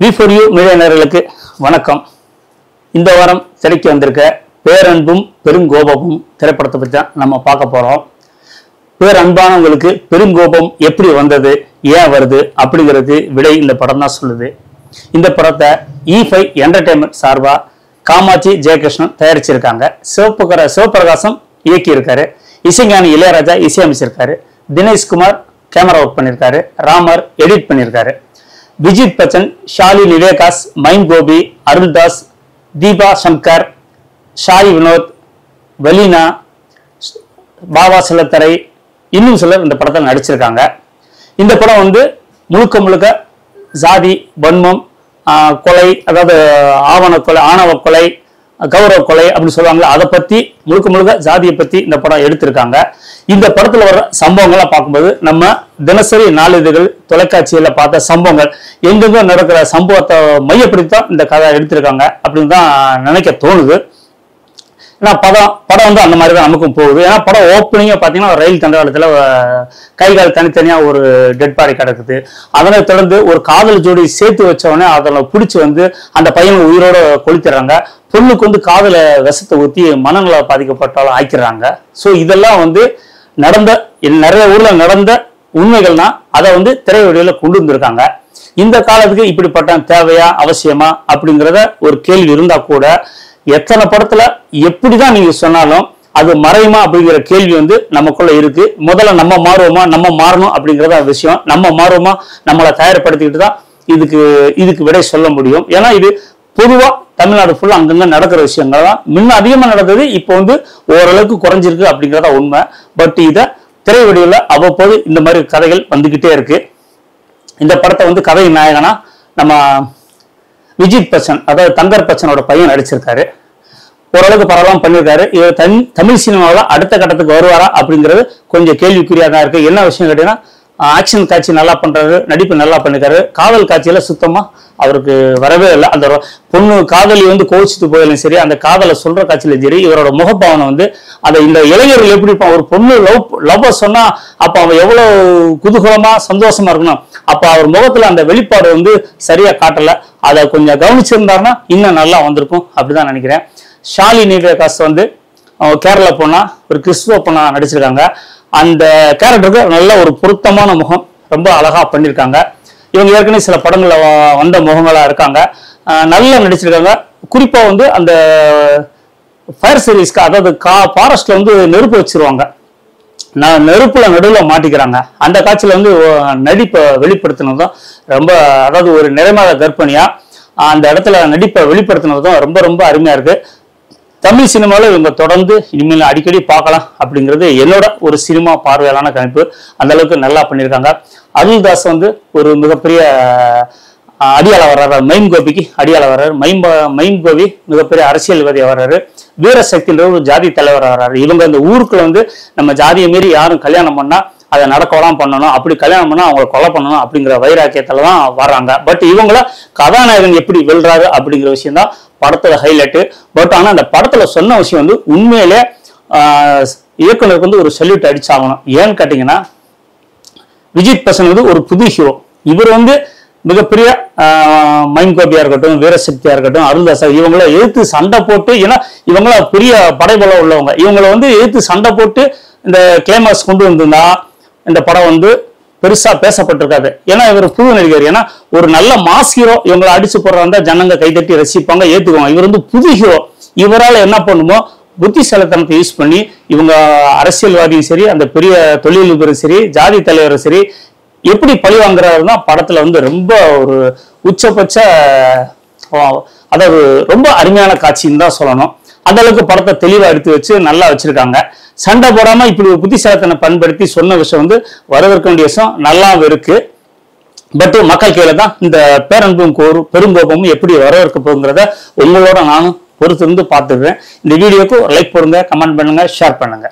V4U media நேயர்களுக்கு வணக்கம். இந்த வாரம் திரைக்கு வந்திருக்க பேரன்பும் பெருங்கோபமும் திரைப்படத்தை பற்றி தான் நம்ம பார்க்க போறோம். பேரன்பானவங்களுக்கு பெருங்கோபம் எப்படி வந்தது, ஏன் வருது அப்படிங்கிறது விடை இந்த படம் தான் சொல்லுது. இந்த படத்தை E5 என்டர்டைன்மெண்ட் சார்பா காமாட்சி ஜெயகிருஷ்ணன் தயாரிச்சிருக்காங்க. சிவபிரகாசம் இயக்கி இருக்காரு. இசைஞானி இளையராஜா இசையமைச்சிருக்காரு. தினேஷ்குமார் கேமரா ஒர்க் பண்ணியிருக்காரு. ராமர் எடிட் பண்ணியிருக்காரு. விஜித் பச்சன், ஷாலி நிவேகாஸ், மைம் கோபி, அருள்தாஸ், தீபா சங்கர், ஷாய் வினோத், வலீனா, பாபா சிலத்தரை, இன்னும் சிலர் இந்த படத்தில் நடிச்சிருக்காங்க. இந்த படம் முழுக்க ஜாதி வன்மம், கொலை, அதாவது ஆணவ கொலை, கௌரவ கொலை அப்படின்னு சொல்லுவாங்களா, அதை பத்தி முழுக்க ஜாதியை பத்தி இந்த படம் எடுத்திருக்காங்க. இந்த படத்துல வர சம்பவங்களை பார்க்கும்போது நம்ம தினசரி நாளிதழ்கள் தொலைக்காட்சியில பார்த்த சம்பவங்கள், எங்கெங்க நடக்கிற சம்பவத்தை மையப்படுத்தித்தான் இந்த கதை எடுத்திருக்காங்க அப்படின்னு தான் நினைக்க தோணுது. ஏன்னா படம் அந்த மாதிரி தான் நமக்கும் போகுது. ஏன்னா படம் ஓப்பனிங்க பார்த்தீங்கன்னா ரயில் தண்டவாளத்தில் கைகால் தனித்தனியா ஒரு டெட் பாடி கிடக்குது. அதனை தொடர்ந்து ஒரு காதல் ஜோடி சேர்த்து வச்சவொடனே அதில் பிடிச்சி அந்த பையனை உயிரோட கொளுத்திடுறாங்க. பொண்ணுக்கு காதல விஷத்தை ஊற்றி மனநல பாதிக்கப்பட்டாலும் ஆக்கிடுறாங்க. ஸோ இதெல்லாம் நடந்த நிறைய ஊர்ல நடந்த உண்மைகள்னா அதை திரைவடியில கொண்டு வந்திருக்காங்க. இந்த காலத்துக்கு இப்படிப்பட்ட தேவையா அவசியமா அப்படிங்கிறத ஒரு கேள்வி இருந்தா கூட எத்தனை படத்துல எப்படிதான் நீங்க சொன்னாலும் அது மறையுமா அப்படிங்கிற கேள்வி நமக்குள்ள இருக்கு. முதல்ல நம்ம மாறுவோமா, நம்ம மாறணும் அப்படிங்கிறத விஷயம். நம்ம மாறுவோமா, நம்மளை தயார்படுத்திக்கிட்டு தான் இதுக்கு விடை சொல்ல முடியும். ஏன்னா இது பொதுவா தமிழ்நாடு ஃபுல்லா அங்கங்க நடக்கிற விஷயங்கள் தான். முன்ன அதிகமா நடந்தது, இப்போ ஓரளவுக்கு குறைஞ்சிருக்கு அப்படிங்கிறதா உண்மை. பட் இதை திரைவடிவில் அவ்வப்போது இந்த மாதிரி கதைகள் வந்துகிட்டே இருக்கு. இந்த படத்தை கதை நாயகனா நம்ம விஜித் பச்சன், அதாவது தங்கர் பச்சனோட பையன் நடிச்சிருக்காரு. ஓரளவுக்கு பரவாயில்லாம பண்ணியிருக்காரு. இவர் தமிழ் சினிமாவில் அடுத்த கட்டத்துக்கு வருவாரா அப்படிங்கிறது கொஞ்சம் கேள்விக்குறியா தான் இருக்கு. என்ன விஷயம் கேட்டீங்கன்னா, ஆக்ஷன் காட்சி நல்லா பண்றாரு, நடிப்பு நல்லா பண்ணிருக்காரு. காதல் காட்சியில சுத்தமா அவருக்கு வரவே இல்லை. அந்த பொண்ணு காதலி கோவிச்சுட்டு போயிலும் சரி, அந்த காதலை சொல்ற காட்சியில சரி, இவரோட முகப்பாவனை அதை இந்த இளைஞர்கள் எப்படி இருப்பான். ஒரு பொண்ணு லவ் சொன்னா அப்ப அவன் எவ்வளவு குதூகலமா சந்தோஷமா இருக்கணும். அப்ப அவர் முகத்துல அந்த வெளிப்பாடு சரியா காட்டல. அதை கொஞ்சம் கவனிச்சிருந்தாருன்னா இன்னும் நல்லா வந்திருக்கும் அப்படிதான் நினைக்கிறேன். ஷாலி நிவேகாஸ் கேரளா பொண்ணா ஒரு கிறிஸ்துவ பொண்ணா நடிச்சிருக்காங்க. அந்த கேரக்டருக்கு நல்ல ஒரு பொருத்தமான முகம், ரொம்ப அழகா பண்ணியிருக்காங்க. இவங்க ஏற்கனவே சில படங்கள்ல வந்த முகங்களா இருக்காங்க, நல்லா நடிச்சிருக்காங்க. குறிப்பா அந்த ஃபயர் சர்வீஸ்க்கு, அதாவது ஃபாரஸ்ட்ல நெருப்பு வச்சிருவாங்க, நெருப்புல நடுவில் மாட்டிக்கிறாங்க. அந்த காட்சியில நடிப்பை வெளிப்படுத்தினதும் ரொம்ப, அதாவது ஒரு நிறைமாத கர்ப்பிணியா அந்த இடத்துல நடிப்பை வெளிப்படுத்தினதும் ரொம்ப ரொம்ப அருமையா இருக்கு. தமிழ் சினிமாவில் இவங்க தொடர்ந்து இனிமேல் அடிக்கடி பார்க்கலாம் அப்படிங்கிறது என்னோட ஒரு சினிமா பார்வையாளான கணிப்பு. அந்த அளவுக்கு நல்லா பண்ணியிருக்காங்க. அருள்தாஸ் ஒரு மிகப்பெரிய அடியாள வர்றாரு, மைம் கோபிக்கு அடியாள வர்றாரு. மைம் கோபி மிகப்பெரிய அரசியல்வாதியா வர்றாரு. வீரசக்தின்ற ஒரு ஜாதி தலைவர் வர்றாரு. இவங்க அந்த ஊருக்குள்ள நம்ம ஜாதியை மீறி யாரும் கல்யாணம் பண்ணா அதை நடக்கலாம் பண்ணணும், அப்படி கல்யாணம் பண்ணா அவங்களை கொலை பண்ணணும் அப்படிங்கிற வைராக்கியத்துல தான் வர்றாங்க. பட் இவங்கள கதாநாயகன் எப்படி வெல்றாரு அப்படிங்கிற விஷயம் தான் படத்துல ஹைலைட்டு. பட் ஆனா அந்த படத்துல சொன்ன விஷயம் உண்மையிலே இயக்குனருக்கு ஒரு சல்யூட் அடிச்சாகணும். ஏன்னு கேட்டீங்கன்னா, விஜித் பசன் ஒரு புது ஹீரோ. இவர் மிகப்பெரிய மைம் கோபியா இருக்கட்டும், வீரசக்தியா இருக்கட்டும், அருள்தாஸ், இவங்கள எதிர்த்து சண்டை போட்டு, ஏன்னா இவங்கள பெரிய படைபலம் உள்ளவங்க, இவங்களை எதிர்த்து சண்டை போட்டு இந்த கிளைமாக்ஸ் கொண்டு வந்திருந்தா இந்த படம் பெருசா பேசப்பட்டிருக்காது. ஏன்னா இவர் புது நடிகர். ஏன்னா ஒரு நல்ல மாஸ் ஹீரோ இவங்களை அடிச்சு போடுறாங்க, ஜனங்க கைதட்டி ரசிப்பாங்க, ஏத்துக்குவாங்க. இவர் புது ஹீரோ. இவரால் என்ன பண்ணுமோ புத்திசாலித்தனத்தை யூஸ் பண்ணி இவங்க அரசியல்வாதியும் சரி, அந்த பெரிய தொழிலதிபரும் சரி, ஜாதி தலைவரும் சரி, எப்படி பழி வாங்குறாருன்னா படத்துல ரொம்ப ஒரு உச்சபட்ச, அதாவது ரொம்ப அருமையான காட்சின்னு தான் சொல்லணும். அந்த அளவுக்கு படத்தை தெளிவா எடுத்து வச்சு நல்லா வச்சிருக்காங்க. சண்டை போடாம இப்படி ஒரு புத்திசாலித்தனை பயன்படுத்தி சொன்ன விஷயம் வரவேற்க வேண்டிய விஷயம் நல்லாவும் இருக்கு. பட் மக்கள் கையில தான் இந்த பேரன்பும் பெருங்கோபமும் எப்படி வரவேற்க போகுங்கிறத உங்களோட நானும் பொறுத்திருந்து பார்த்துக்கிறேன். இந்த வீடியோக்கு லைக் போடுங்க, கமெண்ட் பண்ணுங்க, ஷேர் பண்ணுங்க.